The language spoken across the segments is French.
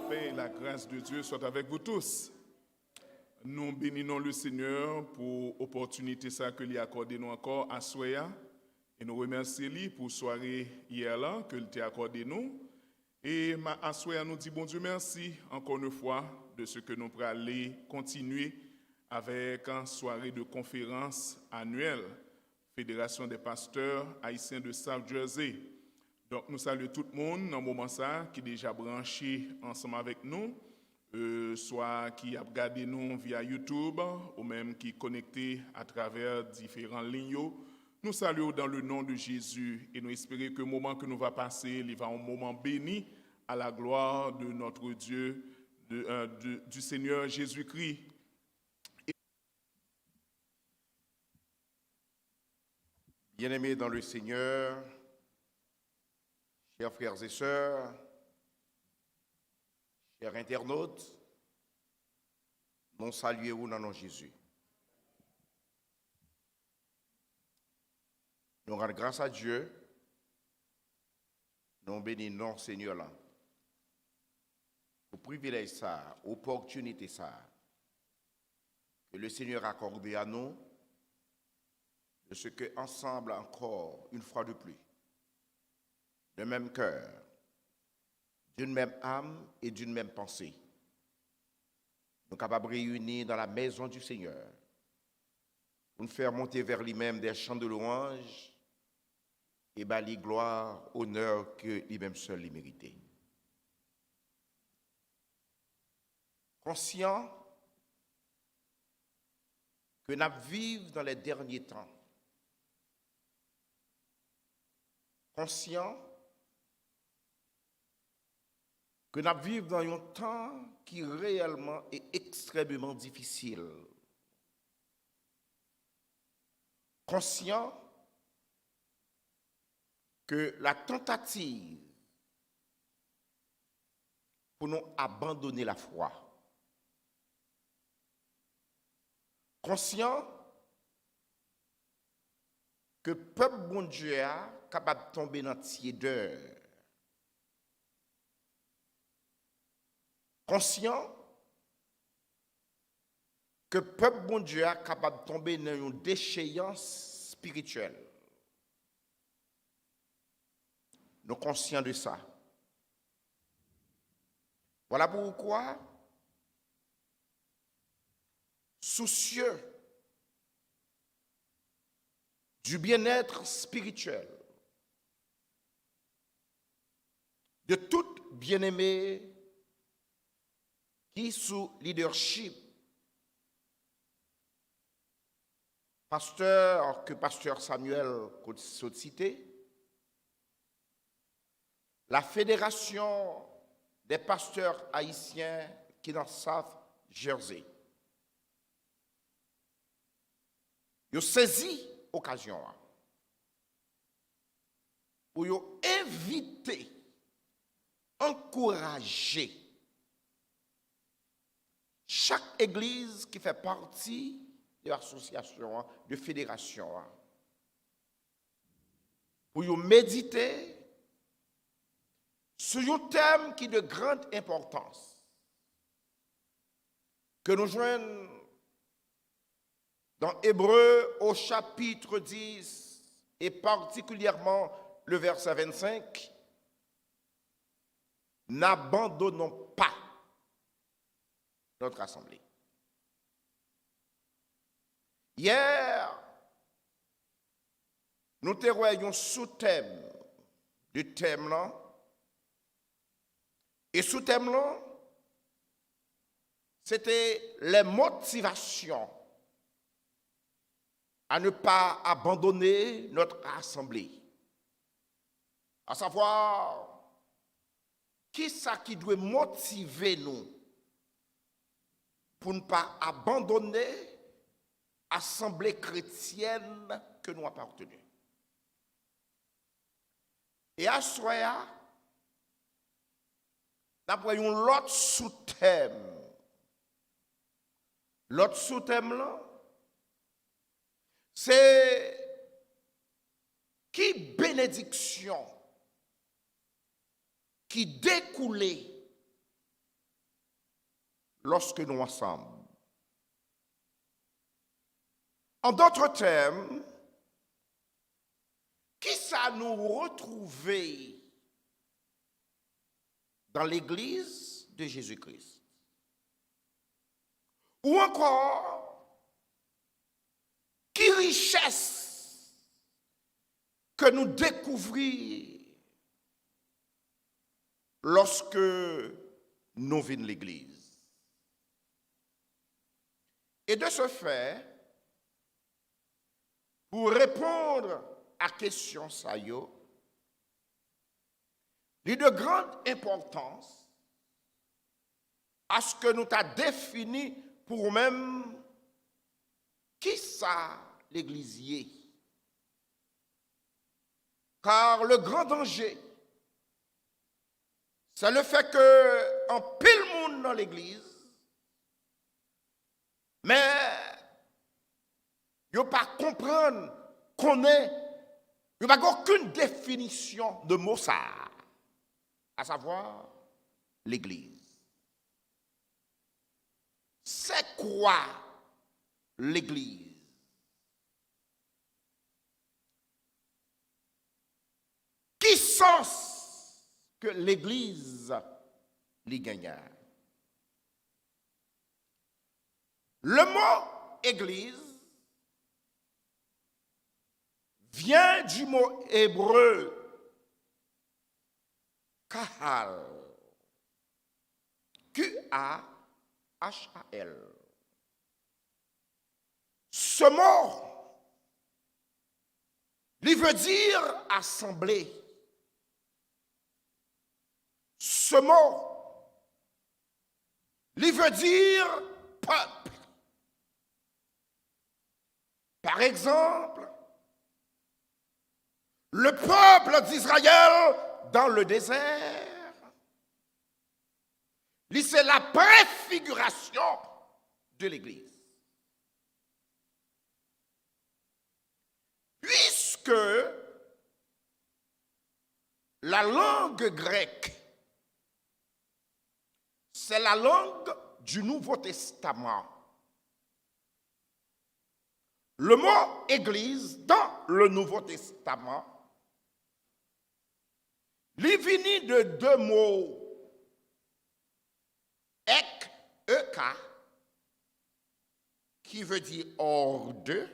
paix et la grâce de Dieu soient avec vous tous. Nous bénissons le Seigneur pour l'opportunité que lui a accordé nous encore à Soya. Et nous remercions lui pour la soirée hier là que lui a accordé nous. Et à Soya nous dit bon Dieu merci encore une fois de ce que nous allons continuer avec une soirée de conférence annuelle Fédération des pasteurs haïtiens de South Jersey. Donc nous saluons tout le monde dans ce moment ça qui est déjà branché ensemble avec nous, soit qui a regardé nous via YouTube ou même qui est connecté à travers différents lignes. Nous saluons dans le nom de Jésus et nous espérons que le moment que nous va passer, il va un moment béni à la gloire de notre Dieu, du Seigneur Jésus-Christ. Bien-aimés dans le Seigneur, chers frères et sœurs, chers internautes, nous saluons dans nom de Jésus. Nous rendons grâce à Dieu, nous bénissons Seigneur là. Pour privilège ça, opportunité ça, que le Seigneur a accordé à nous, de ce que ensemble encore, une fois de plus, d'un même cœur, d'une même âme et d'une même pensée, nous sommes capables de réunir dans la maison du Seigneur pour nous faire monter vers lui-même des chants de louange et bâler gloire, honneur que lui-même seul lui méritait. Conscient que nous vivons dans les derniers temps, conscient que nous vivons dans un temps qui réellement est extrêmement difficile. Conscient que la tentative pour nous abandonner la foi. Conscient que le peuple bon Dieu est capable de tomber dans la tiédeur. Conscient que le peuple bon Dieu est capable de tomber dans une déchéance spirituelle. Nous sommes conscients de ça. Voilà pourquoi, soucieux du bien-être spirituel de tout bien-aimé qui, sous leadership, pasteur Samuel a cité, la Fédération des pasteurs haïtiens qui dans South Jersey. Ils ont saisi l'occasion pour inviter, encourager chaque église qui fait partie de l'association, de fédération, pour méditer sur un thème qui est de grande importance, que nous joignons dans Hébreux au chapitre 10 et particulièrement le verset 25, n'abandonnons pas notre assemblée. Hier, nous te voyons sous-thème du thème là. Et sous-thème là, c'était les motivations à ne pas abandonner notre assemblée. À savoir, qui ça qui doit motiver nous pour ne pas abandonner l'assemblée chrétienne que nous appartenons. Et à Soya, nous avons l'autre sous-thème. L'autre sous-thème là, c'est qui bénédiction qui découlait lorsque nous ensemble. En d'autres termes, qui ça nous retrouver dans l'Église de Jésus-Christ? Ou encore, qui richesse que nous découvrir lorsque nous venons l'Église? Et de ce fait, pour répondre à la question ça y est, il est de grande importance à ce que nous t'a défini pour même qui ça l'églisier. Car le grand danger, c'est le fait que en pile monde dans l'église, mais il ne pas comprendre qu'on est, il n'y a pas aucune définition de mot ça, à savoir l'église. C'est quoi l'église? Qui sens que l'église les gagne? Le mot église vient du mot hébreu kahal, Q-A-H-A-L. Ce mot, il veut dire assemblée. Ce mot, il veut dire peuple. Par exemple, le peuple d'Israël dans le désert, c'est la préfiguration de l'Église. Puisque la langue grecque, c'est la langue du Nouveau Testament. Le mot Église dans le Nouveau Testament, il vient de deux mots, ek, eka, qui veut dire hors de,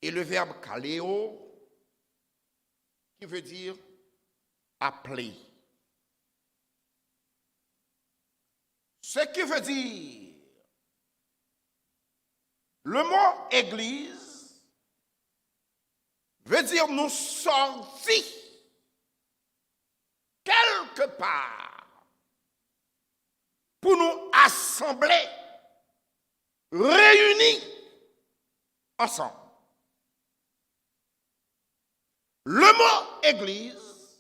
et le verbe kaleo, qui veut dire appeler. Ce qui veut dire, le mot église veut dire nous sortir quelque part pour nous assembler, réunis ensemble. Le mot église,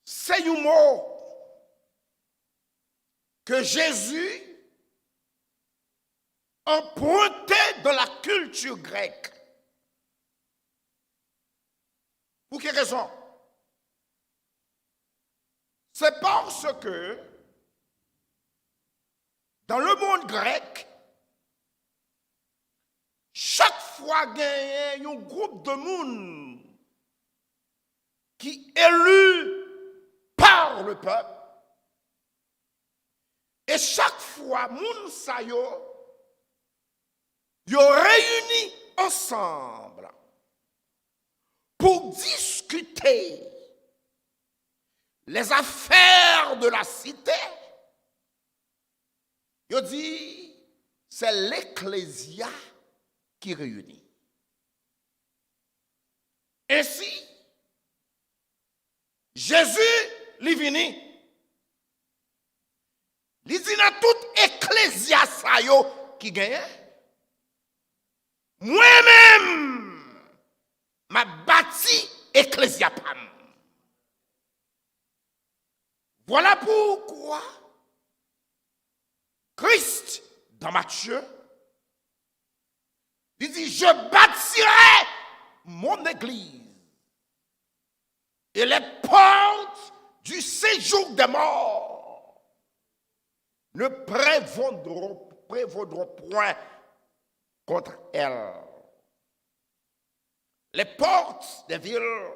c'est un mot que Jésus emprunté dans la culture grecque. Pour quelle raison? C'est parce que dans le monde grec, chaque fois qu'il y a un groupe de monde qui est élu par le peuple, et chaque fois, moun sa yo réunis ensemble pour discuter les affaires de la cité. Yo dit, c'est l'ecclésia qui réunit. Ainsi, Jésus li vini. Li dit dans toute ecclésia sa yo qui gagne. Moi-même, m'a bâti ecclésia pam. Voilà pourquoi Christ, dans Matthieu, il dit, je bâtirai mon église et les portes du séjour des morts ne prévaudront point contre elle. Les portes des villes,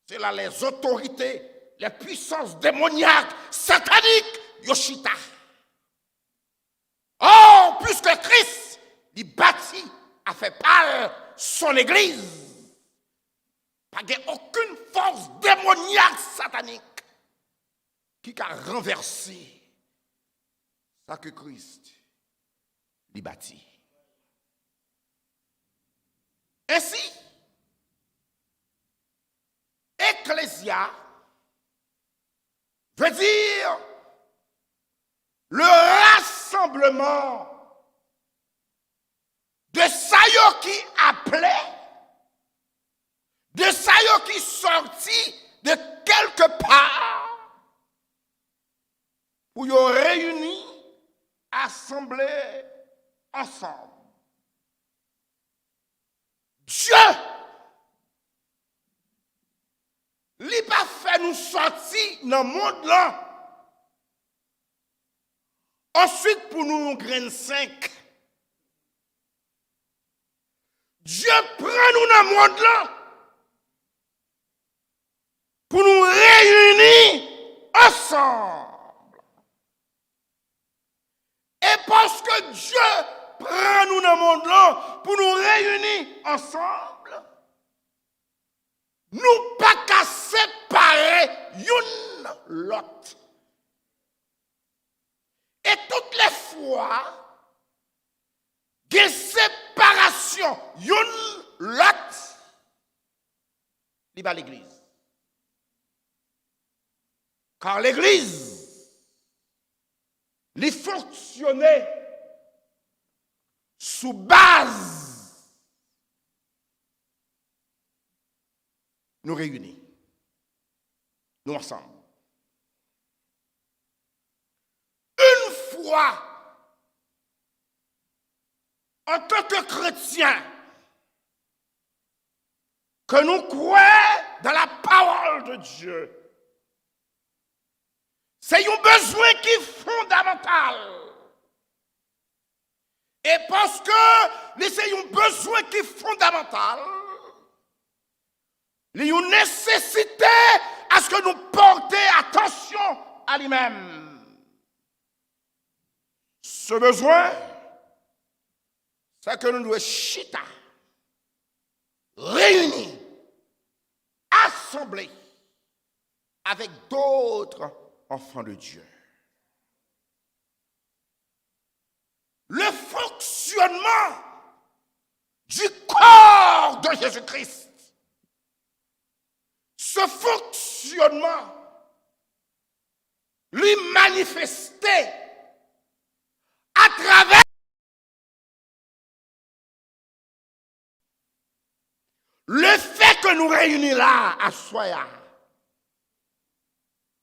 c'est là les autorités, les puissances démoniaques, sataniques, Yoshita. Or, puisque Christ, il bâtit, a fait pâle son église, pas aucune force démoniaque, satanique, qui a renversé ça que Christ, il bâtit. Ainsi, Ecclésia veut dire le rassemblement de saillots qui appelaient, de saillots qui sortit de quelque part pour y réunir, assembler ensemble. Dieu, il n'a pas fait nous sortir dans le monde là. Ensuite, pour nous graines 5. Dieu prend nous dans le monde là pour nous réunir ensemble. Et parce que Dieu prend nous dans le monde là pour nous réunir ensemble, nous pas qu'à séparer une l'autre. Et toutes les fois, des séparations une l'autre, il va à l'église. Car l'église, il fonctionnait sous base, nous réunir, nous ensemble. Une fois, en tant que chrétiens, que nous croyons dans la parole de Dieu, c'est un besoin qui est fondamental. Et parce que c'est un besoin qui est fondamental, il y a une nécessité à ce que nous portions attention à lui-même. Ce besoin, c'est que nous devons chita, réunir, assembler avec d'autres enfants de Dieu. Le fonctionnement du corps de Jésus-Christ, ce fonctionnement lui manifesté à travers le fait que nous réunissons là à Soya.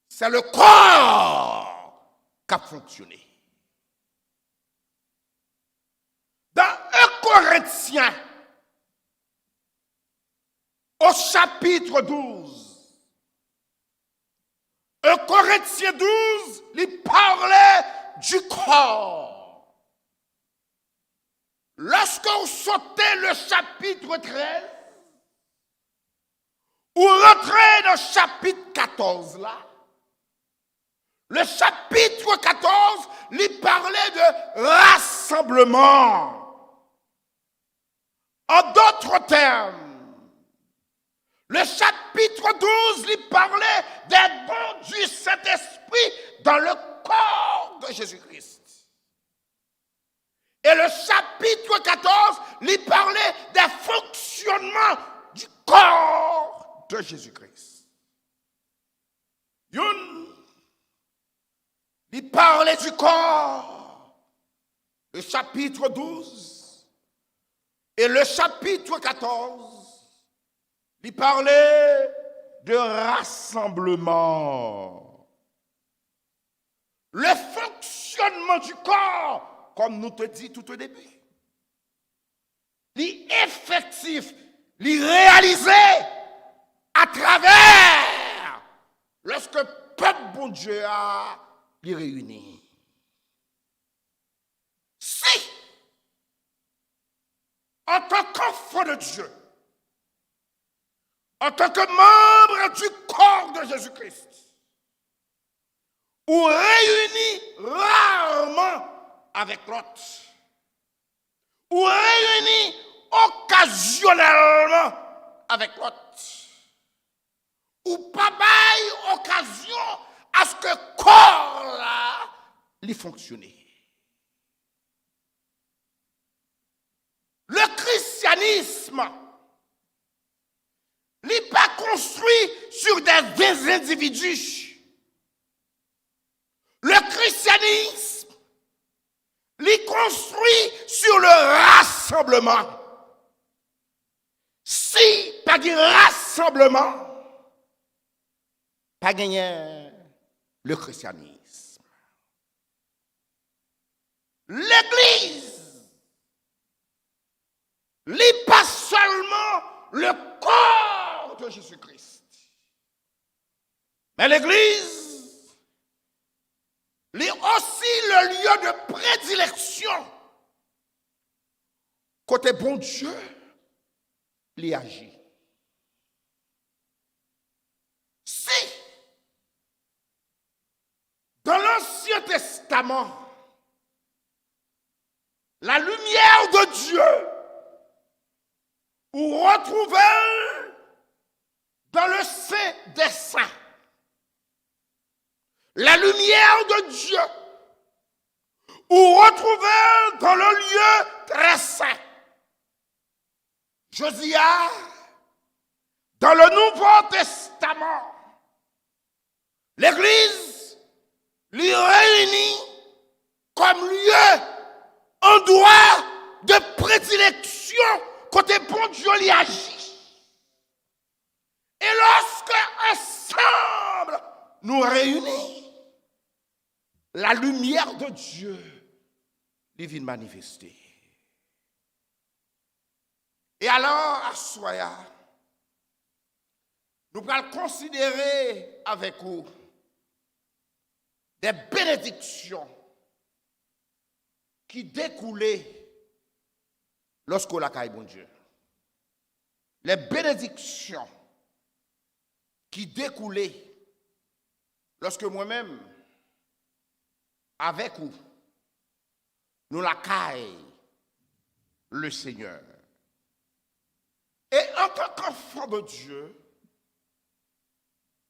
C'est le corps qui a fonctionné. Dans 1 Corinthiens, au chapitre 12, 1 Corinthiens 12, il parlait du corps. Lorsque vous sautez le chapitre 13, ou rentrez dans le chapitre 14 là, le chapitre 14, il parlait de rassemblement. En d'autres termes, le chapitre 12, il parlait des dons du Saint-Esprit dans le corps de Jésus-Christ. Et le chapitre 14, il parlait des fonctionnements du corps de Jésus-Christ. Il parlait du corps, le chapitre 12, et le chapitre 14, il parlait de rassemblement. Le fonctionnement du corps, comme nous te dit tout au début, l'effectif, réalisé à travers lorsque le peuple bon Dieu a les réunit. Si, en tant qu'enfant de Dieu, en tant que membre du corps de Jésus-Christ, ou réunis rarement avec l'autre, ou réunis occasionnellement avec l'autre, ou pas bail occasion à ce que corps là lui fonctionne. Le christianisme n'est pas construit sur des individus. Le christianisme est construit sur le rassemblement. Si pas de rassemblement, pas gagné le christianisme. L'Église n'est pas seulement le corps de Jésus-Christ, mais l'Église est aussi le lieu de prédilection côté bon Dieu, il agit. Si, dans l'Ancien Testament, la lumière de Dieu, ou retrouvée dans le Saint des Saints, la lumière de Dieu, ou retrouvée dans le lieu très saint. Josia, dans le Nouveau Testament, l'Église lui réunit comme lieu, endroit de prédilection côté bon Dieu lui agit. Et lorsque ensemble nous réunissons, la lumière de Dieu lui vient manifester. Et alors, à Soya, nous allons considérer avec vous des bénédictions qui découlaient lorsqu'on a caillé bon Dieu. Les bénédictions qui découlaient lorsque moi-même, avec vous, nous la caille le Seigneur. Et en tant qu'enfant de Dieu,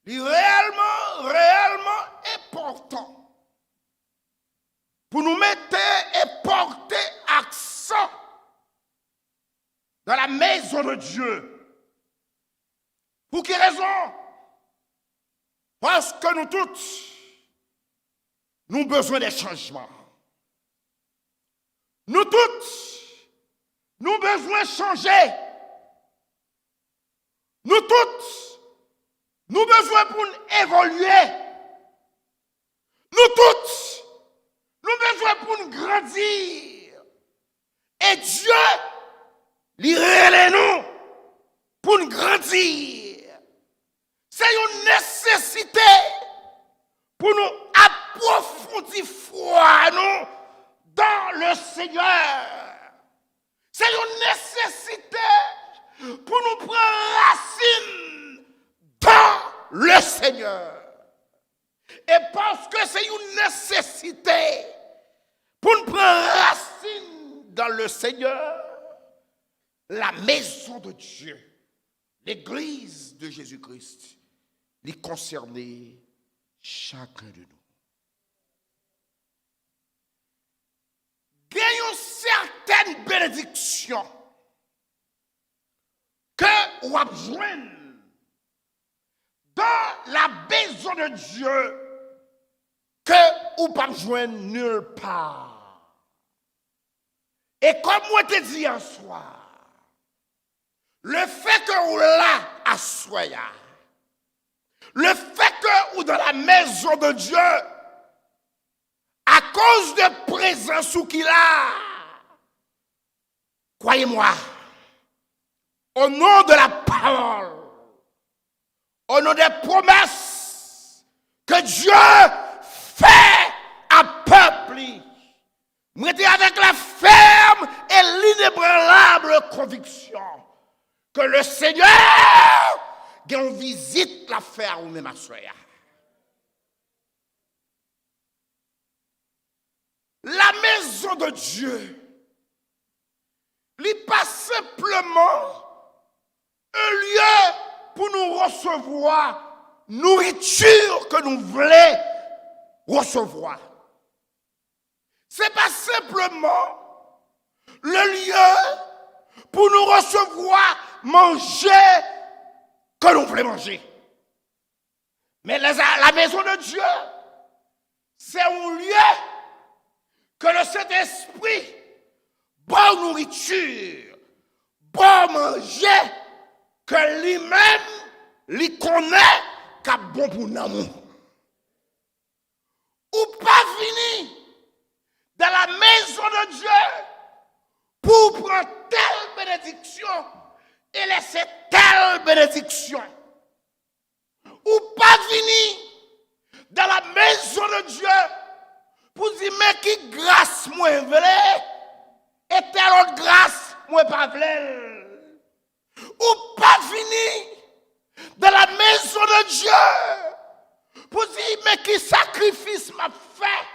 il est réellement important pour nous mettre et porter accent dans la maison de Dieu. Pour quelle raison? Parce que nous tous, nous avons besoin de changements. Nous tous, nous avons besoin de changer. Nous tous, nous avons besoin pour évoluer. Nous tous, nous avons besoin pour grandir. Et Dieu, il relève nous pour grandir. C'est une nécessité pour nous approfondir foi nous dans le Seigneur. C'est une nécessité pour nous prendre racine dans le Seigneur. Et parce que c'est une nécessité pour nous prendre racine dans le Seigneur, la maison de Dieu, l'Église de Jésus-Christ, les concerner chacun de nous. Gagnons certaines bénédictions que vous avez dans la maison de Dieu que vous ne pouvez pas joindre nulle part. Et comme moi te dis en soi, le fait que vous là à Soya, le fait que vous dans la maison de Dieu, à cause de présence ou qu'il a, croyez-moi, au nom de la parole, au nom des promesses que Dieu fait peuple, m'était avec la ferme et l'inébranlable conviction que le Seigneur a une visite la faire ou même à soi. La maison de Dieu n'est pas simplement un lieu pour nous recevoir nourriture que nous voulons recevoir. Ce n'est pas simplement le lieu pour nous recevoir manger que nous voulons manger. Mais la maison de Dieu, c'est un lieu que le Saint-Esprit, bonne nourriture, bon manger, que lui-même, lui connaît, qu'a bon pour nous. Ou pas fini dans la maison de Dieu pour prendre telle bénédiction et laisser telle bénédiction. Ou pas fini dans la maison de Dieu pour dire mais qui grâce moi voulais et telle autre grâce moi pas voulais. Ou pas fini dans la maison de Dieu pour dire mais qui sacrifice m'a fait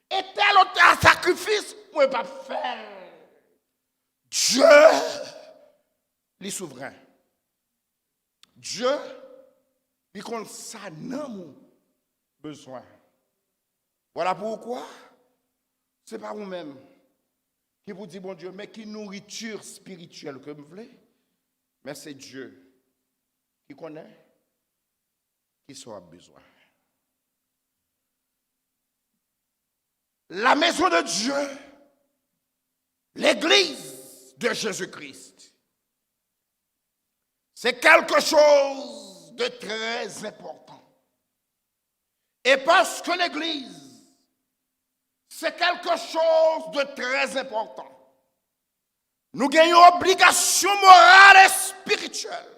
et tel autre sacrifice moi pas fait. Dieu est souverain. Dieu il compte ça dans mon besoin. Voilà pourquoi c'est pas vous-même qui vous dit bon Dieu mais qui nourriture spirituelle que vous voulez. Mais c'est Dieu qui connaît, qui soit besoin. La maison de Dieu, l'église de Jésus-Christ, c'est quelque chose de très important. Et parce que l'église, c'est quelque chose de très important, nous gagnons obligation morale et spirituelle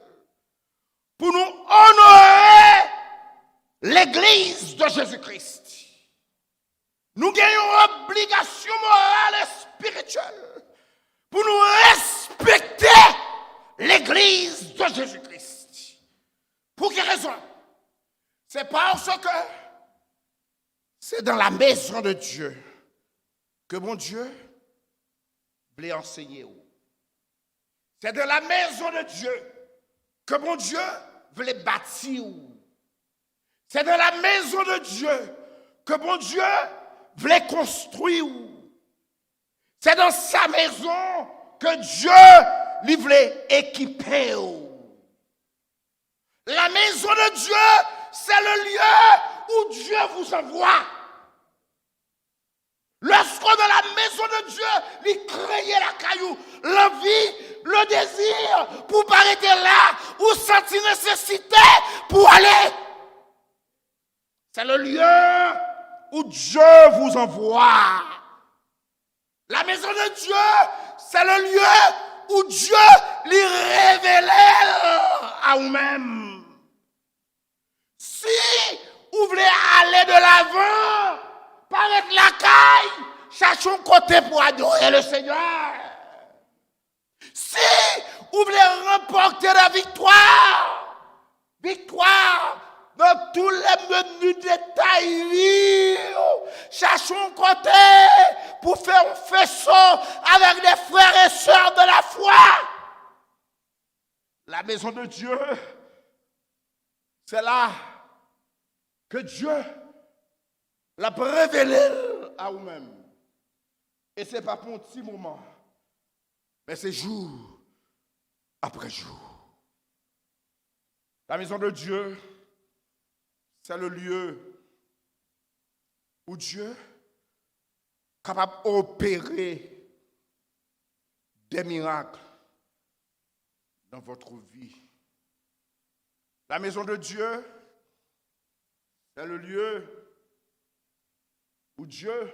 pour nous honorer l'église de Jésus-Christ. Nous gagnons obligation morale et spirituelle pour nous respecter l'église de Jésus-Christ. Pour quelle raison? C'est parce que c'est dans la maison de Dieu que mon Dieu voulait enseigner. C'est dans la maison de Dieu que mon Dieu voulait bâtir. C'est dans la maison de Dieu que mon Dieu voulait construire. C'est dans sa maison que Dieu lui voulait équiper. La maison de Dieu, c'est le lieu où Dieu vous envoie. Lorsqu'on dans la maison de Dieu, il crée la caillou, l'envie, le désir pour pas arrêter là ou sentir nécessité pour aller. C'est le lieu où Dieu vous envoie. La maison de Dieu, c'est le lieu où Dieu lui révèle à vous-même. Si vous voulez aller de l'avant, paraître la caille, cherchons côté pour adorer le Seigneur. Si vous voulez remporter la victoire dans tous les menus détails, cherchons côté pour faire un faisceau avec des frères et sœurs de la foi. La maison de Dieu, c'est là que Dieu l'a révélé à vous-même. Et ce n'est pas pour un petit moment, mais c'est jour après jour. La maison de Dieu, c'est le lieu où Dieu est capable d'opérer des miracles dans votre vie. La maison de Dieu, c'est le lieu où Dieu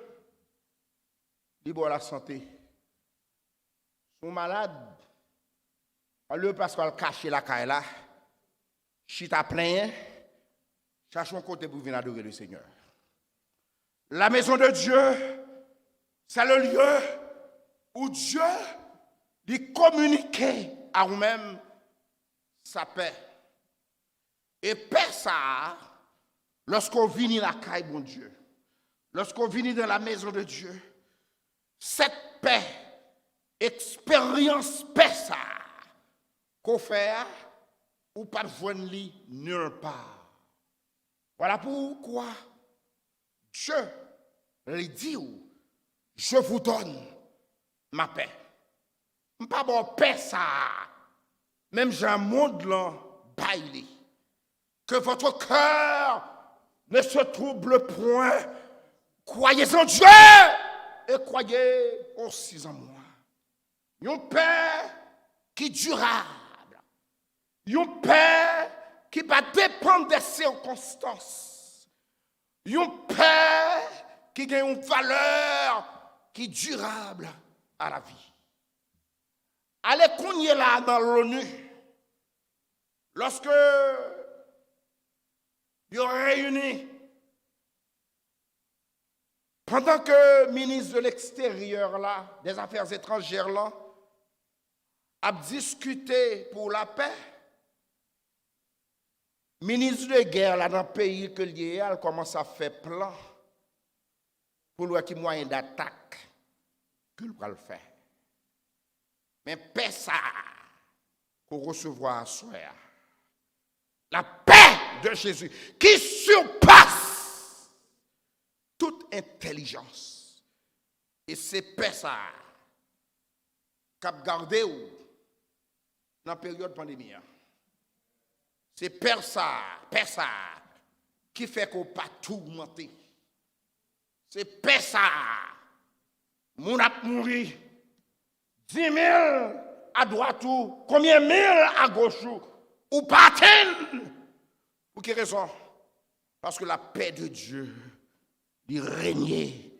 libère la santé. Sont malades, le parce qu'elle cache la caille là, chita plein, cherche un côté pour venir adorer le Seigneur. La maison de Dieu, c'est le lieu où Dieu lui communique à nous-mêmes sa paix. Et paix ça, lorsqu'on vient dans la caille, mon Dieu, lorsqu'on vient dans la maison de Dieu, cette paix, expérience paix ça, qu'on fait, ou pas de joindre nulle part. Voilà pourquoi Dieu lui dit, je vous donne ma paix. Pas bon paix ça, même j'ai un monde là, bailé. Que votre cœur ne se trouble point. Croyez en Dieu et croyez aussi en moi. Une paix qui est durable. Une paix qui va dépendre des circonstances. Une paix qui a une valeur qui est durable à la vie. Allez qu'on y est là dans l'ONU. Lorsque ils ont réuni, pendant que le ministre de l'Extérieur, là, des Affaires étrangères, là, a discuté pour la paix, le ministre de guerre, là, dans le pays que lié, elle commence à faire plan pour voir qui moyen d'attaque qu'il va le faire. Mais paix ça, qu'on recevra à soi. La paix de Jésus qui surpasse toute intelligence. Et c'est paix ça qu'a gardé dans la période pandémie. C'est paix ça qui fait qu'on pas tourmenter. C'est paix ça. Mon a mouru 10 000 à droite ou combien 1000 à gauche ou pas atteindre. Pour quelle raison? Parce que la paix de Dieu il régnait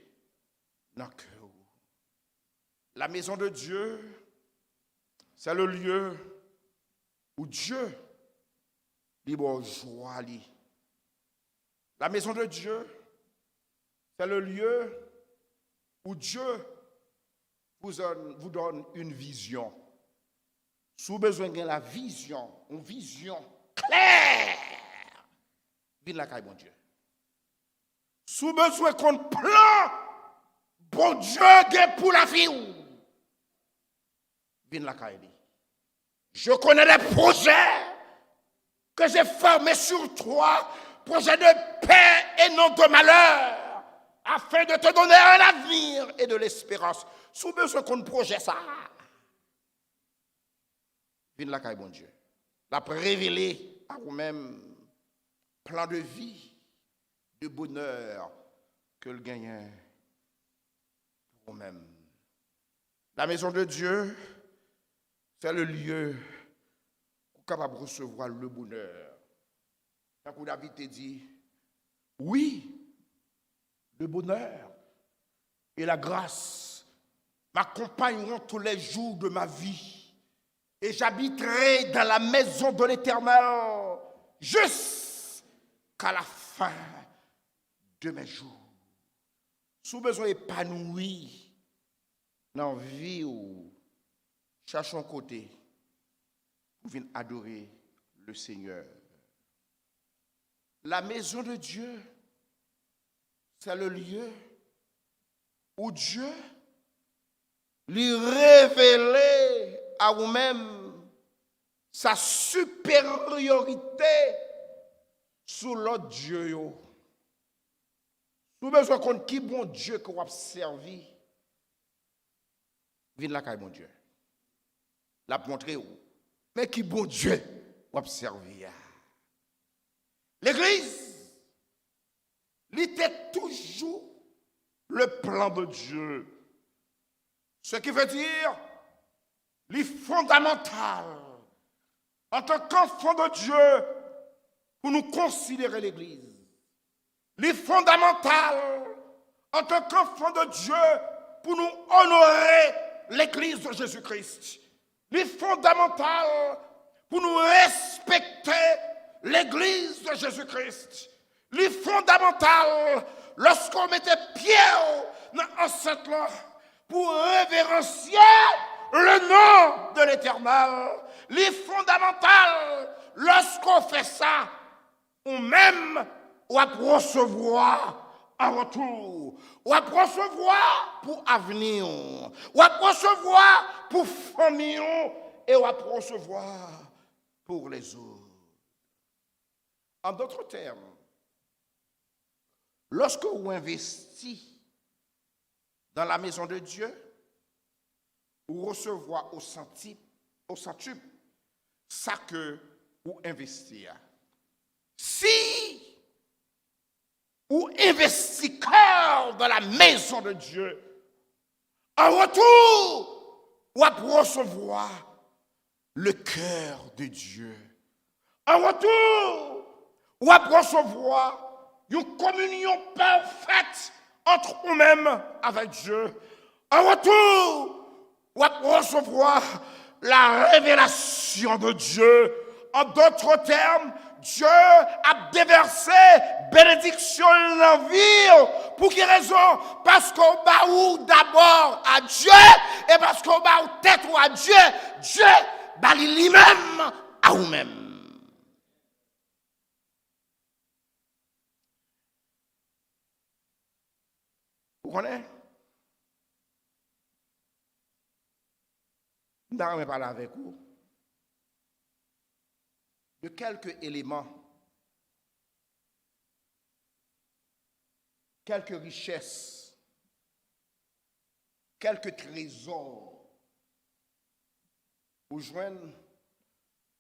dans le cœur. La maison de Dieu, c'est le lieu où Dieu libre joie. La maison de Dieu, c'est le lieu où Dieu vous donne une vision. Si vous avez besoin de la vision, une vision claire, viens la caille, bon Dieu. Si vous avez besoin qu'on plan, bon Dieu, pour la vie, viens la caille. Je connais les projets que j'ai formés sur toi, projets de paix et non de malheur, afin de te donner un avenir et de l'espérance. Si vous avez besoin qu'on projette ça, viens la caille, bon Dieu. La révéler à vous-même plan de vie, de bonheur que le gagnant pour vous-même. La maison de Dieu, c'est le lieu où capable de recevoir le bonheur. Quand David te dit, oui, le bonheur et la grâce m'accompagneront tous les jours de ma vie. Et j'habiterai dans la maison de l'Éternel jusqu'à la fin de mes jours. Sous besoin épanoui dans la vie où cherchons côté pour venir adorer le Seigneur. La maison de Dieu, c'est le lieu où Dieu lui révélait à vous-même sa supériorité sur l'autre Dieu. Nous avons besoin de qui bon Dieu que vous avez servi. Viens là, mon Dieu. La montrer où. Mais qui bon Dieu vous avez servi. L'Église, il était toujours le plan de Dieu. Ce qui veut dire, les fondamental en tant qu'enfant de Dieu pour nous considérer l'Église. Les fondamental en tant qu'enfant de Dieu pour nous honorer l'Église de Jésus-Christ. Les fondamental pour nous respecter l'Église de Jésus-Christ. Les fondamental lorsqu'on mettait pied dans l'enceinte là, pour révérencier le nom de l'Éternel, les fondamentales, lorsqu'on fait ça, ou même on va recevoir en retour, on va recevoir pour avenir, on va recevoir pour famille et on va recevoir pour les autres. En d'autres termes, lorsque vous investissez dans la maison de Dieu, vous recevez au centuple ça que vous investissez. Si vous investissez cœur dans la maison de Dieu, en retour, vous recevoir le cœur de Dieu. En retour, vous recevoir une communion parfaite entre vous-même avec Dieu. En retour, vous recevoir la révélation de Dieu. En d'autres termes, Dieu a déversé bénédiction dans la vie. Pour quelle raison? Parce qu'on va d'abord à Dieu et parce qu'on va tête à Dieu. Dieu va lui-même à vous-même. Vous connaissez? Je ne vais pas parler avec vous de quelques éléments, quelques richesses, quelques trésors pour joindre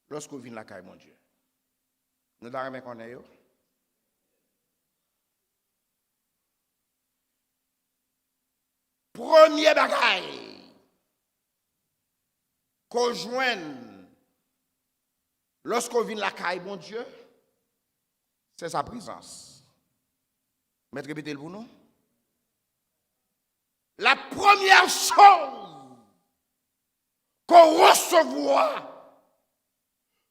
lorsque vous venez la caille, mon Dieu. Nous devons connaître. Premier bagaille qu'on joigne lorsqu'on vient la caille, mon Dieu, c'est sa présence. Maître, répétez-le pour nous. La première chose qu'on recevra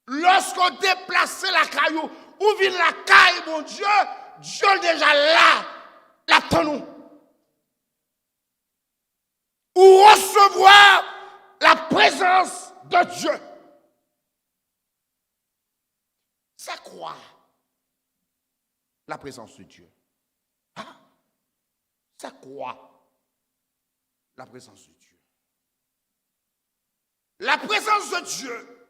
lorsqu'on déplace la caillou ou vient la caille, mon Dieu, Dieu est déjà là, l'attend nous. Ou recevoir la présence de Dieu. C'est quoi la présence de Dieu? Ah, c'est quoi la présence de Dieu? La présence de Dieu,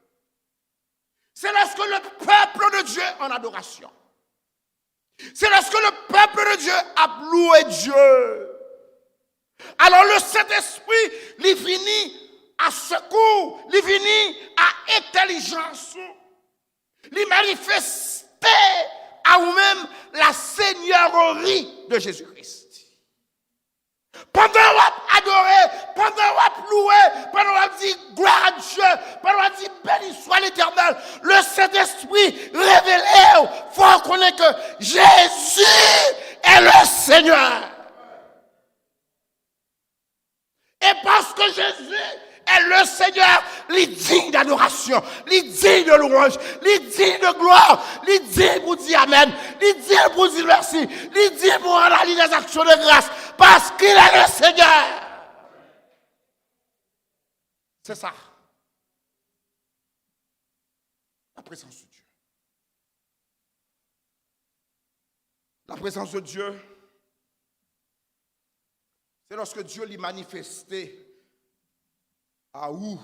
c'est lorsque le peuple de Dieu est en adoration. C'est lorsque le peuple de Dieu a loué Dieu. Alors le Saint-Esprit, il finit à secours, il finit à intelligence, il manifeste à vous-même la seigneurie de Jésus-Christ. Pendant qu'on adoré, pendant qu'on loué, pendant qu'on dit gloire à Dieu, pendant qu'on dit béni soit l'Éternel, le Saint-Esprit révélé, il faut reconnaître que Jésus est le Seigneur. Et parce que Jésus est le Seigneur, il est digne d'adoration, il est digne de louange, il est digne de gloire, il est digne pour dire Amen, il est digne pour dire merci, il est digne pour rendre des actions de grâce, parce qu'il est le Seigneur. C'est ça. La présence de Dieu. La présence de Dieu, c'est lorsque Dieu l'y manifesté à où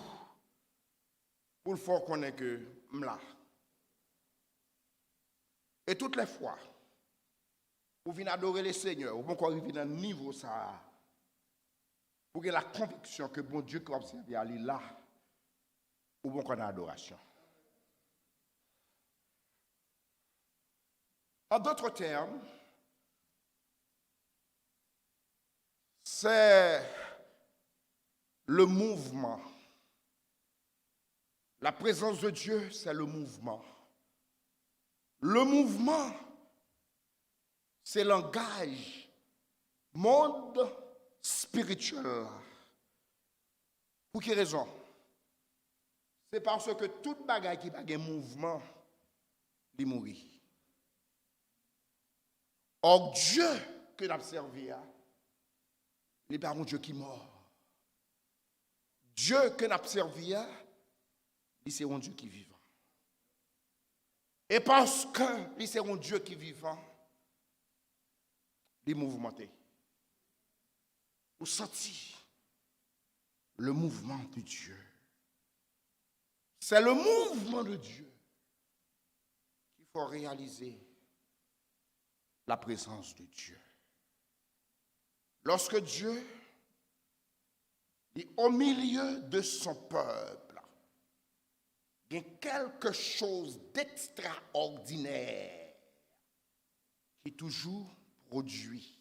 pour le faire connaître que m'la. Et toutes les fois, vous venez adorer le Seigneur, vous pouvez arriver dans un niveau ça, pour que la conviction que bon Dieu qui observe est là, vous pouvez connaître l'adoration. En d'autres termes, c'est le mouvement. La présence de Dieu, c'est le mouvement. Le mouvement, c'est le langage, monde spirituel. Pour quelle raison? C'est parce que toute bagaille qui n'a pas de mouvement, il mourit. Or Dieu que nous servi, n'est pas un Dieu qui est mort. Dieu que nous servi, c'est un Dieu qui est vivant. Et parce que c'est un Dieu qui est vivant, il est mouvementé. Vous sentez le mouvement de Dieu. C'est le mouvement de Dieu qu'il faut réaliser la présence de Dieu. Lorsque Dieu est au milieu de son peuple, il y a quelque chose d'extraordinaire qui est toujours produit.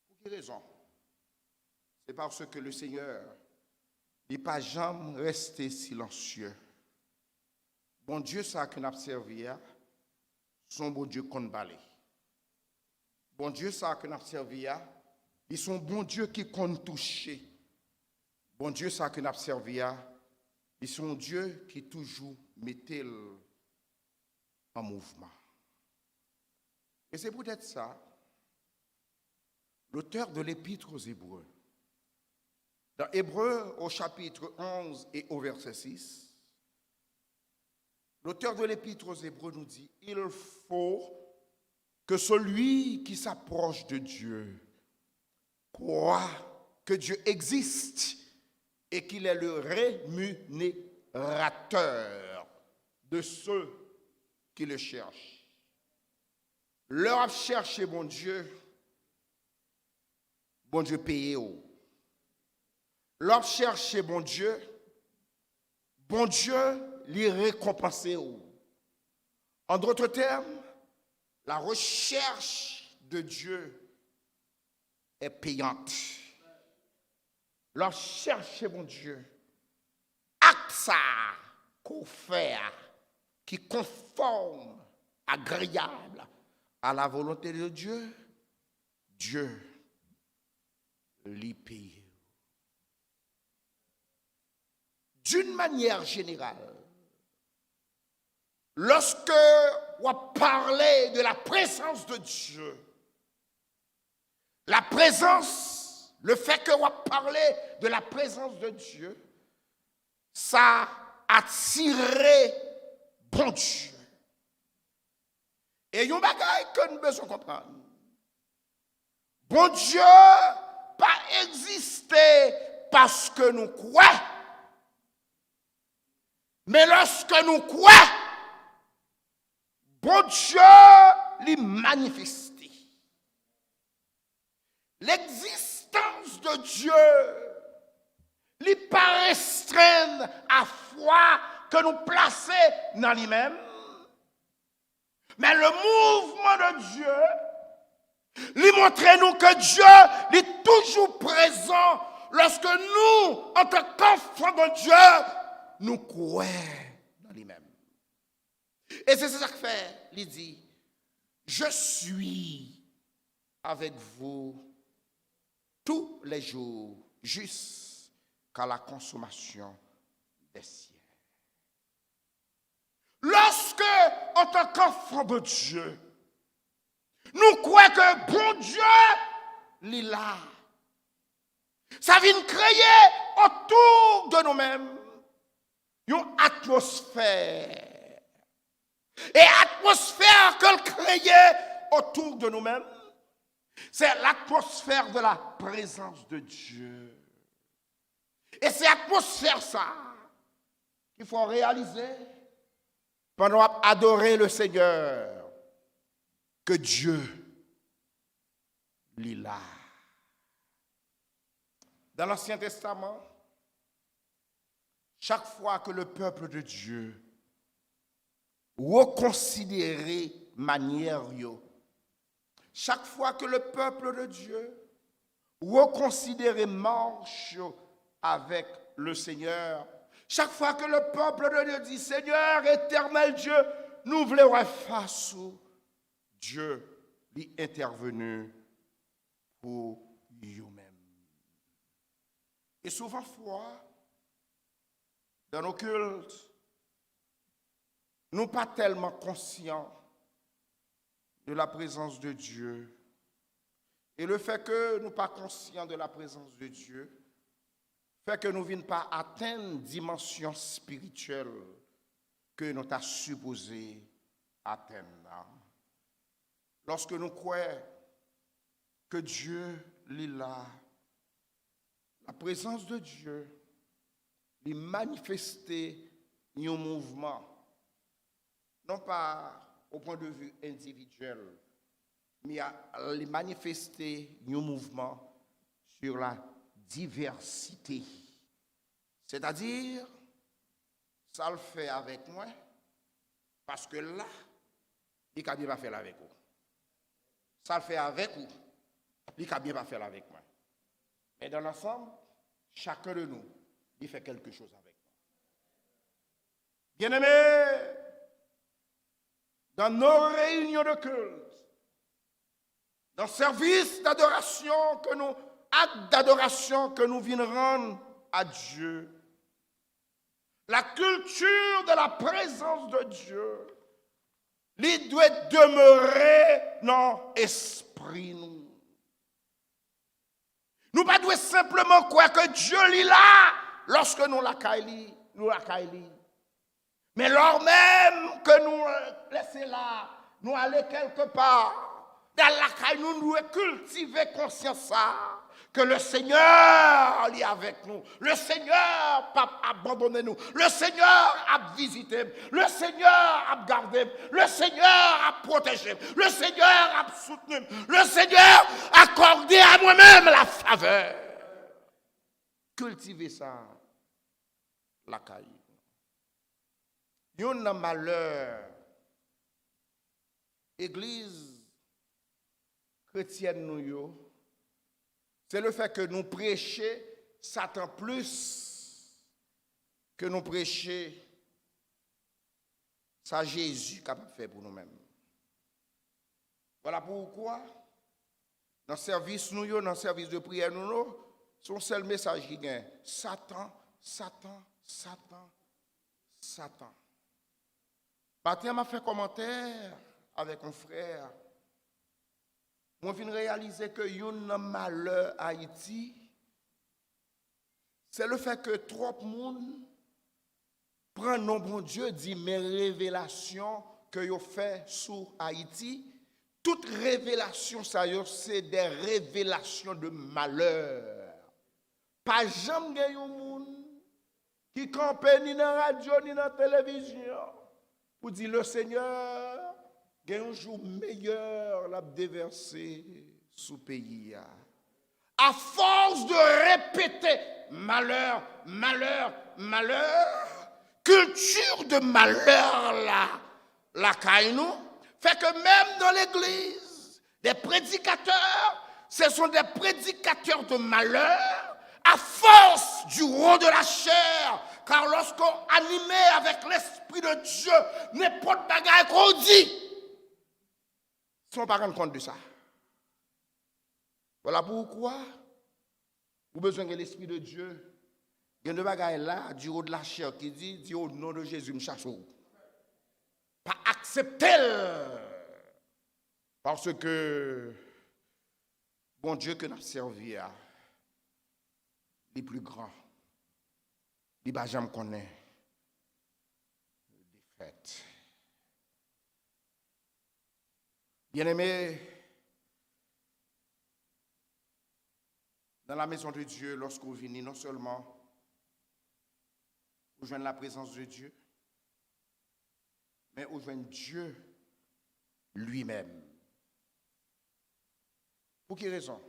Pour quelle raison? C'est parce que le Seigneur n'est pas jamais resté silencieux. Bon Dieu, ça que nous avons servi, son bon Dieu qu'on balai. Bon Dieu, ça que nous avons servi, ils sont bon Dieu qui compte toucher. Bon Dieu, ça que nous avons servi, ils sont Dieu qui toujours mettait en mouvement. Et c'est peut-être ça, l'auteur de l'Épître aux Hébreux. Dans Hébreux, au chapitre 11 et au verset 6, l'auteur de l'Épître aux Hébreux nous dit, il faut que celui qui s'approche de Dieu croit que Dieu existe et qu'il est le rémunérateur de ceux qui le cherchent. Leur chercher bon Dieu payé haut. Leur chercher bon Dieu les récompenser haut. En d'autres termes, la recherche de Dieu est payante. Leur chercher mon Dieu, acte ça qu'on fait, qui conforme, agréable à la volonté de Dieu, Dieu l'y paye. D'une manière générale, lorsque on parle de la présence de Dieu, la présence, le fait que on parle de la présence de Dieu, ça a attiré bon Dieu. Et il y a un bagage que nous devons comprendre. Bon Dieu pas existé parce que nous croyons. Mais lorsque nous croyons, bon Dieu l'y manifeste. L'existence de Dieu l'y pas restreinte à foi que nous plaçons dans lui-même. Mais le mouvement de Dieu lui montre nous que Dieu est toujours présent lorsque nous, en tant qu'enfants de Dieu, nous croyons dans lui-même. Et c'est ça que fait, il dit, je suis avec vous tous les jours jusqu'à la consommation des siècles. Lorsque, en tant qu'enfant de Dieu, nous croyons que bon Dieu est là, ça vient créer autour de nous-mêmes une atmosphère. Et l'atmosphère que crée autour de nous-mêmes, c'est l'atmosphère de la présence de Dieu. Et c'est l'atmosphère ça qu'il faut réaliser pendant adorer le Seigneur, que Dieu est là. Dans l'Ancien Testament, chaque fois que le peuple de Dieu reconsidérait manière, chaque fois que le peuple de Dieu reconsidérait marche avec le Seigneur, chaque fois que le peuple de Dieu dit Seigneur, éternel Dieu, nous voulons face où Dieu est intervenu pour lui-même. Et souvent, dans nos cultes, nous ne sommes pas tellement conscients de la présence de Dieu Et le fait que nous ne sommes pas conscients de la présence de Dieu fait que nous ne venons pas atteindre une dimension spirituelle que nous sommes supposés atteindre. Lorsque nous croyons que Dieu est là, la présence de Dieu est manifestée un mouvement, non pas au point de vue individuel, mais il manifester un mouvement sur la diversité. C'est-à-dire, ça le fait avec moi, parce que là, il ne peut pas faire avec vous. Ça le fait avec vous, il ne peut pas faire avec moi. Mais dans l'ensemble, chacun de nous, il fait quelque chose avec moi. Bien-aimés, dans nos réunions de culte, dans le service d'adoration que nous, acte d'adoration que nous venons rendre à Dieu, la culture de la présence de Dieu, il doit demeurer dans l'esprit nous. Nous ne devons simplement croire que Dieu est là lorsque nous l'accueillons. Mais lors même que nous laissons là, nous allons quelque part, dans l'accueil, nous devons cultiver conscience que le Seigneur est avec nous. Le Seigneur n'a pas abandonné nous. Le Seigneur a visité. Le Seigneur a gardé. Le Seigneur a protégé. Le Seigneur a soutenu. Le Seigneur a accordé à moi-même la faveur. Cultivez ça, l'accueil. Il y a un malheur. Église chrétienne, nous, c'est le fait que nous prêchons Satan plus que nous prêchons ça Jésus capable de faire pour nous-mêmes. Voilà pourquoi, dans le service, dans le service de prière, nous, son seul message qui gagne, Satan, Satan, Satan, Satan. Matin m'a fait un commentaire avec un frère. Moi, je viens réaliser que un malheur à Haïti, c'est le fait que trop de monde prend non bon Dieu, dit mes révélations que vous fait sur Haïti, toute révélation, ça c'est des révélations de malheur. Pas jamais un monde qui campe ni dans la radio ni dans la télévision pour dire le Seigneur. Il y a un jour meilleur la déverser sous pays. À force de répéter malheur, malheur, malheur, culture de malheur la caille-nous, fait que même dans l'église, des prédicateurs, ce sont des prédicateurs de malheur à force du roi de la chair. Car lorsqu'on animé avec l'Esprit de Dieu, n'importe bagaille qu'on dit, ils ne sont pas rendre compte de ça. Voilà pourquoi vous avez besoin de l'Esprit de Dieu. Il y a des bagailles là, du haut de la chair, qui dit au nom de Jésus, je chasse. Pas accepter. Parce que, bon Dieu que nous avons servi, les plus grands, les bas jamais connaît des fêtes. Bien-aimés, dans la maison de Dieu, lorsque vous venez, non seulement vous joignez la présence de Dieu, mais vous joignez Dieu lui-même. Pour quelle raison?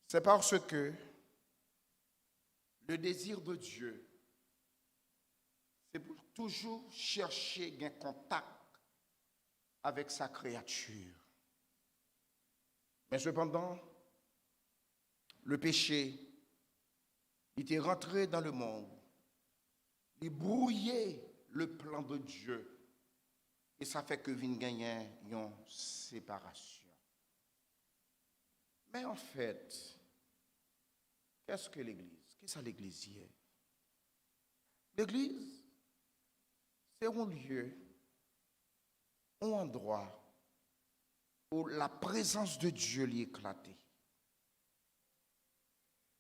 C'est parce que le désir de Dieu, c'est pour toujours chercher un contact avec sa créature. Mais cependant, le péché, il était rentré dans le monde, il brouillait le plan de Dieu, et ça fait que vient gagner une séparation. Mais en fait, qu'est-ce que l'Église? Qu'est-ce que l'Église hier? L'Église, c'est un lieu, un endroit où la présence de Dieu l'y éclatait.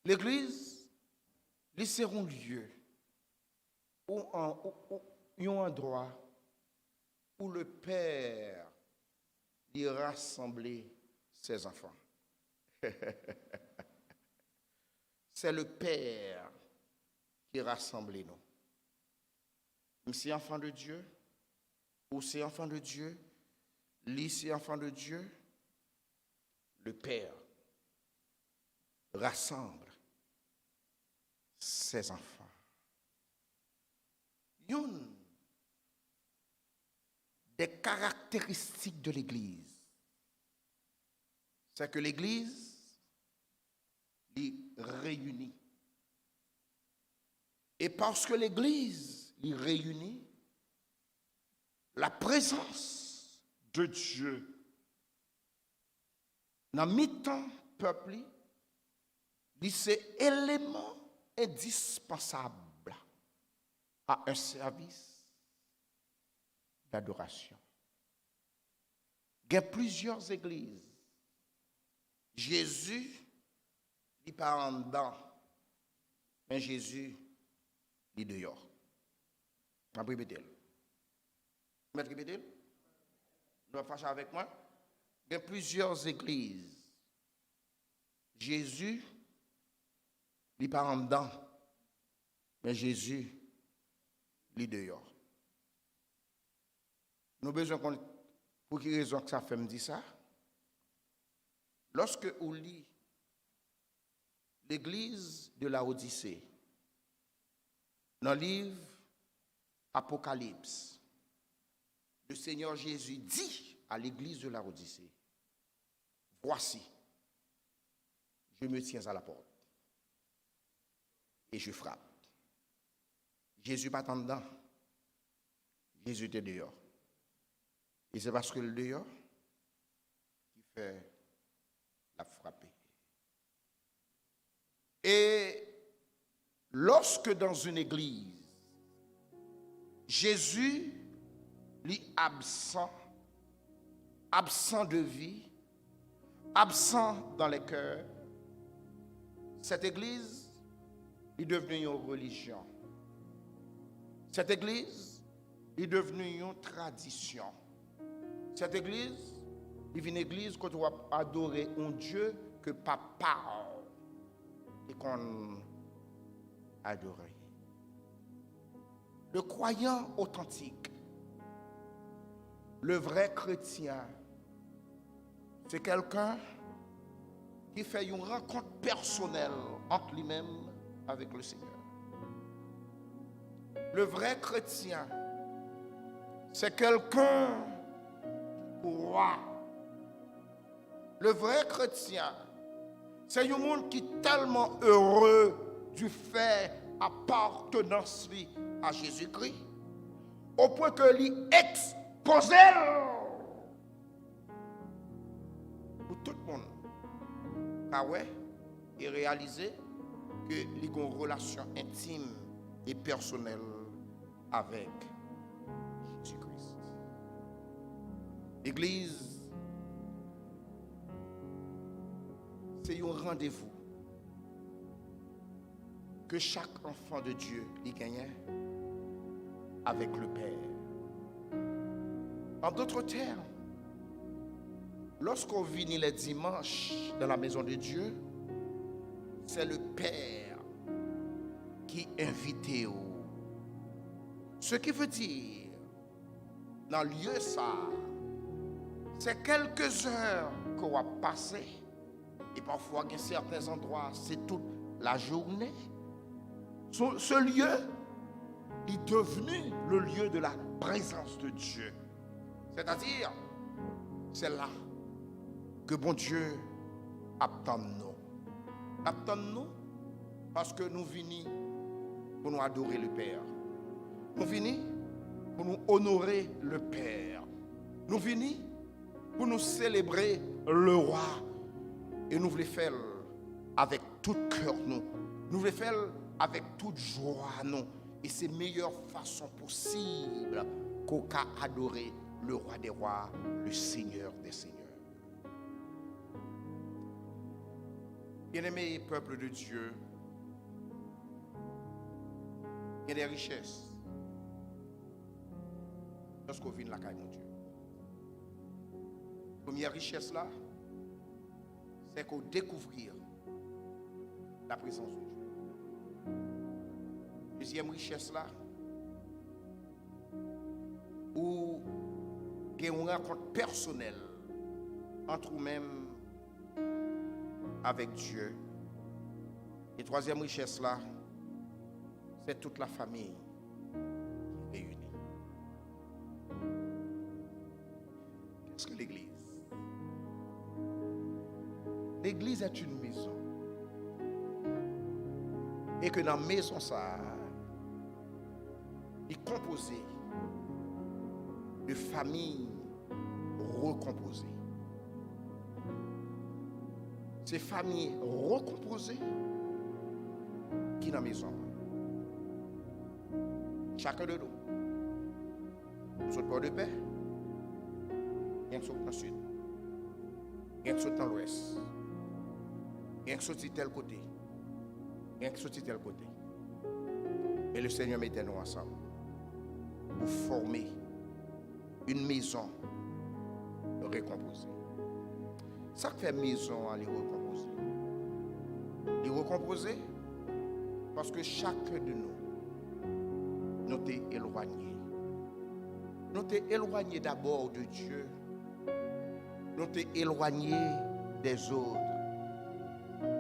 L'église, c'est un lieu où un endroit où le Père y rassemblait ses enfants. C'est le Père qui rassemblait nous. Même si enfant de Dieu, ou c'est enfant de Dieu, c'est enfant de Dieu, le Père rassemble ses enfants. Une des caractéristiques de l'Église, c'est que l'Église les réunit. Et parce que l'Église les réunit, la présence de Dieu dans mi-temps peuple, c'est élément indispensable à un service d'adoration. Il y a plusieurs églises. Jésus n'est pas en dedans, mais Jésus est dehors. On va répéter. Vous pouvez répéter? Vous allez faire avec moi? Il y a plusieurs églises. Jésus n'est pas en dedans, mais Jésus est dehors. Nous avons besoin de... Pour quelle raison que ça fait me dire ça? Lorsque on lit l'église de la Odyssée, dans le livre Apocalypse, le Seigneur Jésus dit à l'église de la Odyssée, voici, je me tiens à la porte et je frappe. Jésus n'est pas en dedans, Jésus était dehors. Et c'est parce que le dehors qui fait la frapper. Et lorsque dans une église, Jésus est absent de vie, absent dans les cœurs, cette église est devenue une religion. Cette église est devenue une tradition. Cette église est une église qu'on doit adorer un Dieu que papa et qu'on adorait. Le croyant authentique, le vrai chrétien, c'est quelqu'un qui fait une rencontre personnelle entre lui-même avec le Seigneur. Le vrai chrétien, c'est quelqu'un qui croit. Le vrai chrétien, c'est un monde qui est tellement heureux du fait appartenance à Jésus-Christ, au point que lui exposé pour tout le monde. Ah ouais, et réaliser qu'il y a une relation intime et personnelle avec Jésus-Christ. L'Église, c'est un rendez-vous que chaque enfant de Dieu y gagne avec le Père. En d'autres termes, lorsqu'on vient les dimanches dans la maison de Dieu, c'est le Père qui invite. Ce qui veut dire, dans le lieu ça, c'est quelques heures qu'on va passer, et parfois dans certains endroits, c'est toute la journée. Ce lieu est devenu le lieu de la présence de Dieu. C'est-à-dire, c'est là que bon Dieu attend nous. Attend nous parce que nous venons pour nous adorer le Père. Nous venons pour nous honorer le Père. Nous venons pour nous célébrer le Roi. Et nous voulons faire avec tout cœur nous. Nous voulons faire avec toute joie nous. Et c'est la meilleure façon possible qu'on a adoré le Roi des Rois, le Seigneur des Seigneurs. Bien-aimé peuple de Dieu, il y a des richesses lorsqu'on vit la caille de Dieu. Première richesse là, c'est qu'on découvrir la présence de Dieu. Deuxième richesse là, où il y a une rencontre personnelle entre nous-mêmes avec Dieu. Et troisième richesse là, c'est toute la famille qui est réunie. Qu'est-ce que l'Église? L'Église est une maison. Et que dans la maison, ça est composé de familles recomposées. Ces familles recomposées qui sont dans la maison. Chacun de nous. Nous sommes pas de paix. Il y a qui sont dans le sud. Il y a qui sont dans l'ouest. Il y a qui sont de tel côté. Il y a qui sont de tel côté. Et le Seigneur mettait nous ensemble pour former une maison recomposée. Ça fait maison à les recomposer. Les recomposer parce que chacun de nous, nous sommes éloignés. Nous sommes éloignés d'abord de Dieu. Nous sommes éloignés des autres.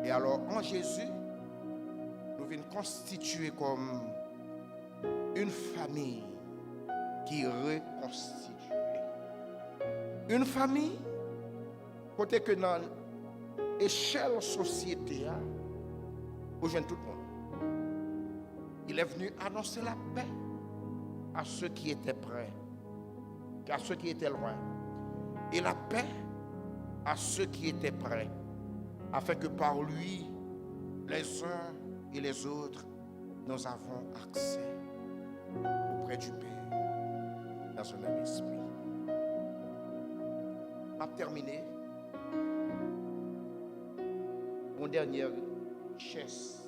Et alors, en Jésus, nous venons constituer comme une famille qui reconstitue. Une famille, côté que dans l'échelle société, où j'aime tout le monde. Il est venu annoncer la paix à ceux qui étaient près, à ceux qui étaient loin. Et la paix à ceux qui étaient près, afin que par lui, les uns et les autres, nous avons accès auprès du Père dans son même esprit. À terminer, mon dernière richesse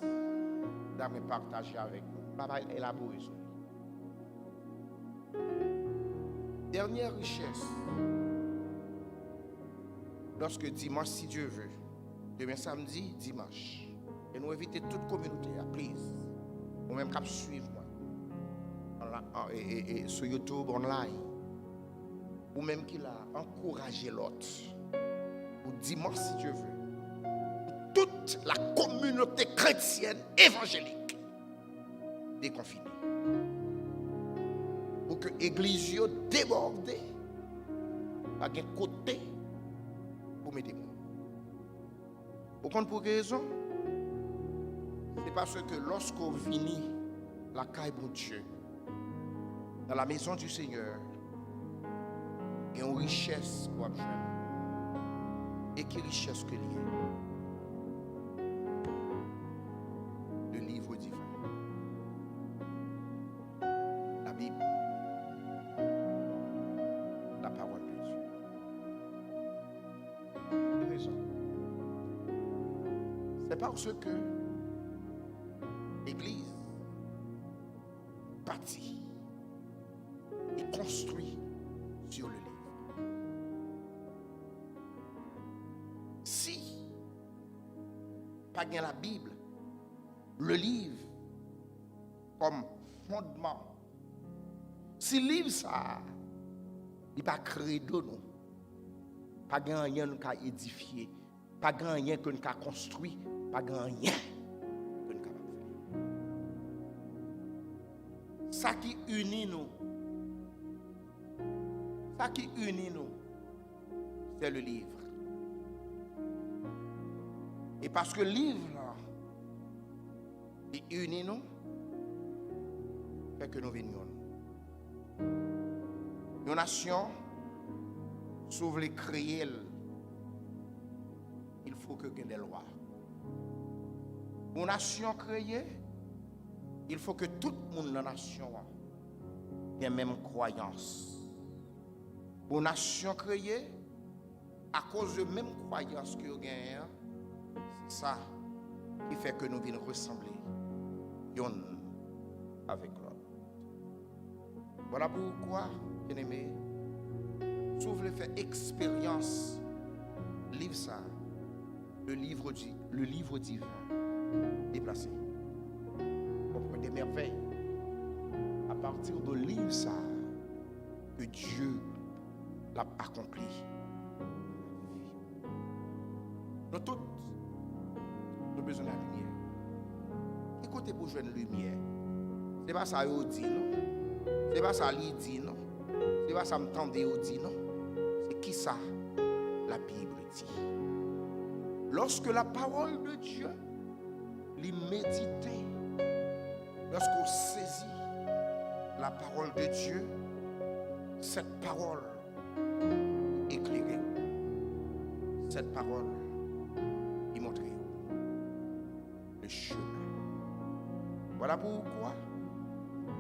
d'amener partager avec nous. Papa élaborer sur lui. Dernière richesse. Lorsque dimanche, si Dieu veut, demain samedi, dimanche, et nous inviter toute communauté à please, ou même qu'à suivre moi, et sur YouTube online, ou même qu'il a encouragé l'autre, ou dimanche, si Dieu veut, toute la communauté chrétienne évangélique déconfinée. Pour que l'église déborde à un côté pour mettre des mots. Pourquoi pour quelle raison? C'est parce que lorsqu'on vient la caille de Dieu, dans la maison du Seigneur, il y a une richesse pour jouer. Et quelle richesse que l'il y a? Le livre divin. La Bible. La parole de Dieu. Quelle raison? C'est parce que l'Église bâtit et construit sur le livre. Si pas bien la Bible, le livre comme fondement, si le livre ça, il pas credo nous, pas rien nous qu'a édifié, pas rien que nous qu'a construit, pas rien que nous qu'a fait. Ça qui unit nous, c'est le livre. Et parce que le livre, là, il unit nous, fait que nous venions. Une nation, si vous voulez créer, il faut que y ait des lois. Une nation créée, il faut que tout le monde dans la nation ait la même croyance. Une nation créée, à cause de la même croyance que vous avez, C'est ça qui fait que nous venons ressembler l'un avec l'autre. Voilà pourquoi, bien-aimé, si vous voulez faire expérience, livre ça, le livre divin, déplacé. Vous comprenez des merveilles. À partir de livre ça, que Dieu l'a accompli. Nous tous, nous avons besoin de la lumière. Écoutez pour jouer une lumière. Ce n'est pas ça qu'il dit, non. Ce n'est pas ça qu'il dit, non. Ce n'est pas ça qu'il dit, non. C'est qui ça? La Bible dit. Lorsque la parole de Dieu l'y méditait, lorsqu'on saisit la parole de Dieu, cette parole éclairée, cette parole y montrait le chemin. Voilà pourquoi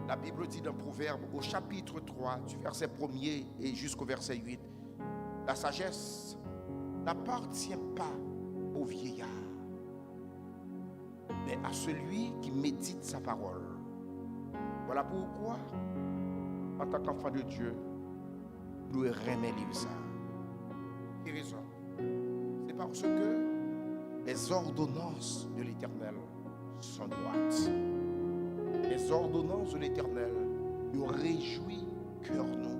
la Bible dit dans Proverbe au chapitre 3 du verset 1er et jusqu'au verset 8, la sagesse n'appartient pas au vieillard, mais à celui qui médite sa parole. Voilà pourquoi, en tant qu'enfant de Dieu, nous aimons lire ça. Quelle raison? C'est parce que les ordonnances de l'Éternel sont droites. Les ordonnances de l'Éternel nous réjouissent cœur nous.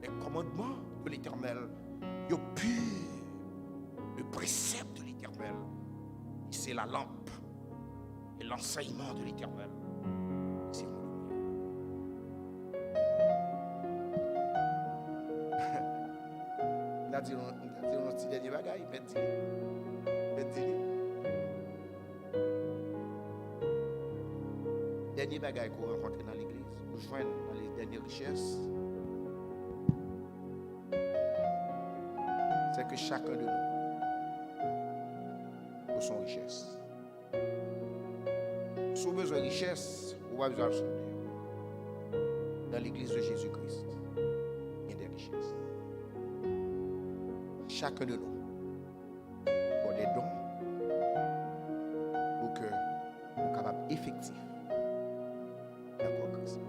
Les commandements de l'Éternel nous purs. Le précepte de l'Éternel, c'est la lampe. Et l'enseignement de l'Éternel, c'est mon lumière. On a dit un petit dernier bagage, il dit. Dernier bagage qu'on rencontre dans l'église, nous joignons dans les dernières richesses, c'est que chacun de nous a son richesse. Si vous avez besoin de richesse, vous avez besoin de dans l'église de Jésus-Christ, il y a des richesses. Chacun de nous a des dons pour que nous soyons capables effectifs d'accord Christ.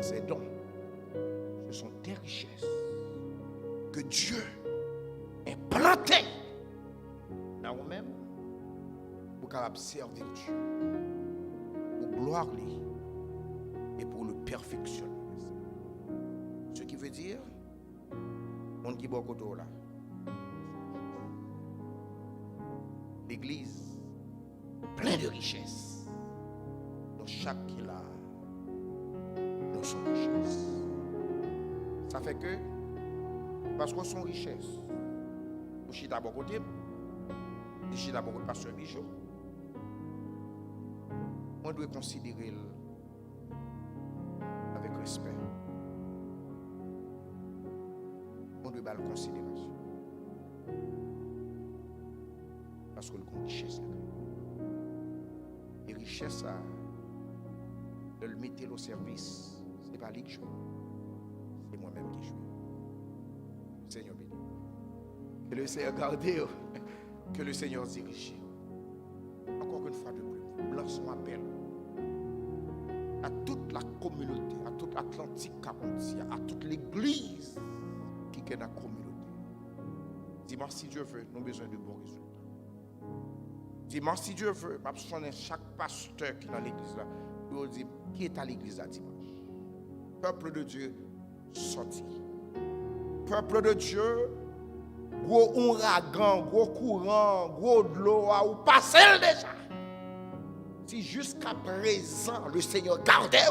Ces dons, ce sont des richesses que Dieu a plantées dans vous-même pour capable servir Dieu, pour gloire lui et pour le perfectionner. Ce qui veut dire, on qui beaucoup de là. L'église pleine de richesses. Dans chaque qui là, nous sommes richesses. Ça fait que, parce qu'on sont richesses, nous sommes d'abord côté, nous sommes d'abord le pasteur Bijou. On doit considérer avec respect. On doit le considération. Parce que le richesse, et richesse, de le mettre au service, ce n'est pas lui qui joue, c'est moi-même qui joue. Seigneur béni. Que le Seigneur garde, que le Seigneur dirige. Encore une fois de plus, lançons appel à toute la communauté, à toute Atlantique 40, à toute l'église qui est dans la communauté. Dimanche, si Dieu veut, nous avons besoin de bons résultats. Dimanche, si Dieu veut, je vais chaque pasteur qui est dans l'église là, pour dire qui est à l'église là dimanche. Peuple de Dieu, sorti. Peuple de Dieu, gros ouragan, gros courant, gros de l'eau, ou passez déjà. Si jusqu'à présent le Seigneur gardait,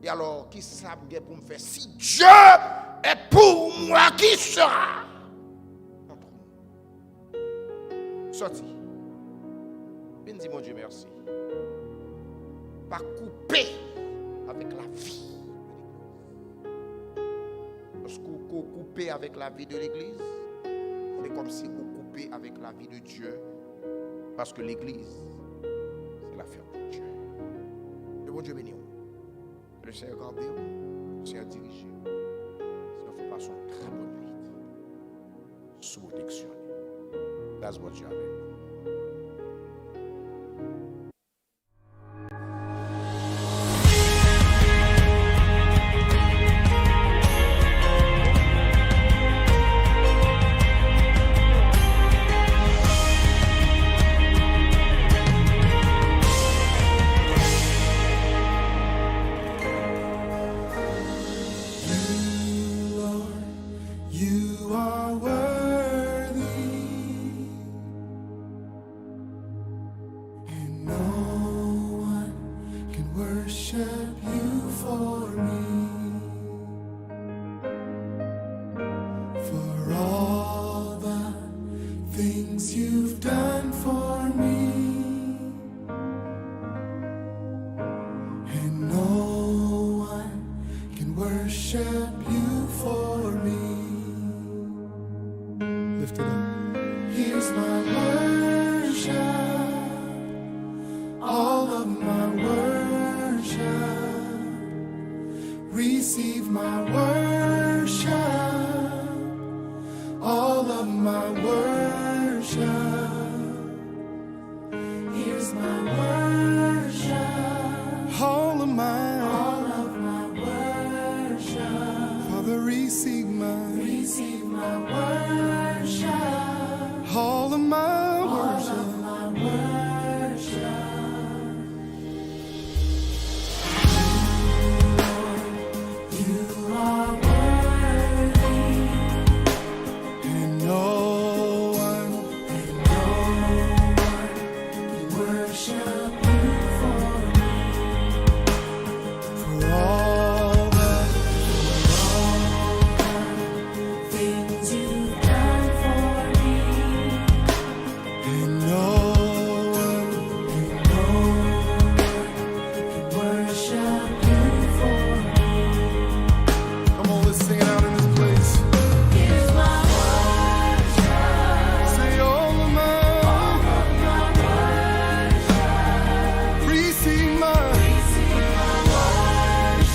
et alors qui savent pour me faire? Si Dieu est pour moi, qui sera contre nous? Sorti. Bien dit mon Dieu merci. Pas couper avec la vie. Lorsque vous coupez avec la vie de l'église, c'est comme si vous coupez avec la vie de Dieu. Parce que l'église, c'est l'affaire de Dieu. Le bon Dieu béni. Le Seigneur garde, le Seigneur dirige. Le Seigneur fait passer une très bonne nuit. Sous protection. That's what you have. You are worthy, and no one can worship you for me. For all the things you've done for me, and no one can worship you for me. Lift it up. Here's my worship, all of my worship. Receive my worship, all of my worship. Here's my worship, all of my worship. Father, receive my worship, all of my worship. You are worthy, and no one can worship you for me. For all the things you've done for me, and no one can worship you for me. Come on, let's sing it out in this place. Here's my worship. Say all of my worship. Receive my worship.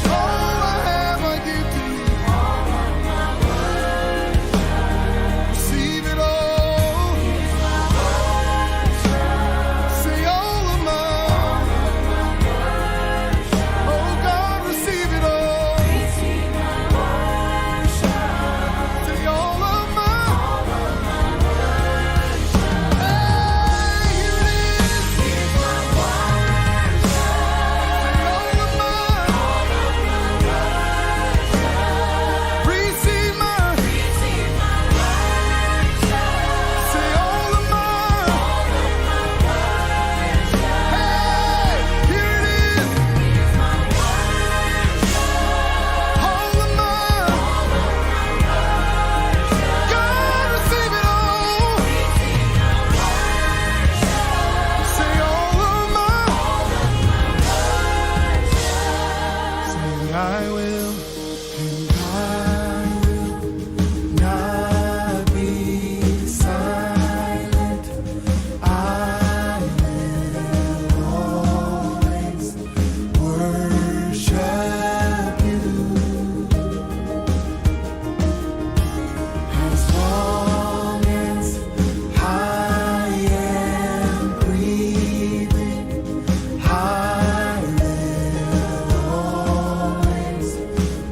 All I have I give to you. All of my worship. Receive it all. Here's my worship. Say all of my worship. Oh God, receive it all. Receive my worship. Say all of my worship. Hey, here it is. Here's my worship. Say all of my worship. Receive my worship. Say all of my Hey, here it is. Here's my worship. All of my God, receive it all. Say all of my Say that I will, and I will not be silent. I will always worship you. As long as I am breathing, I will always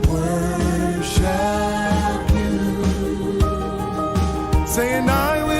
worship you. Saying I will.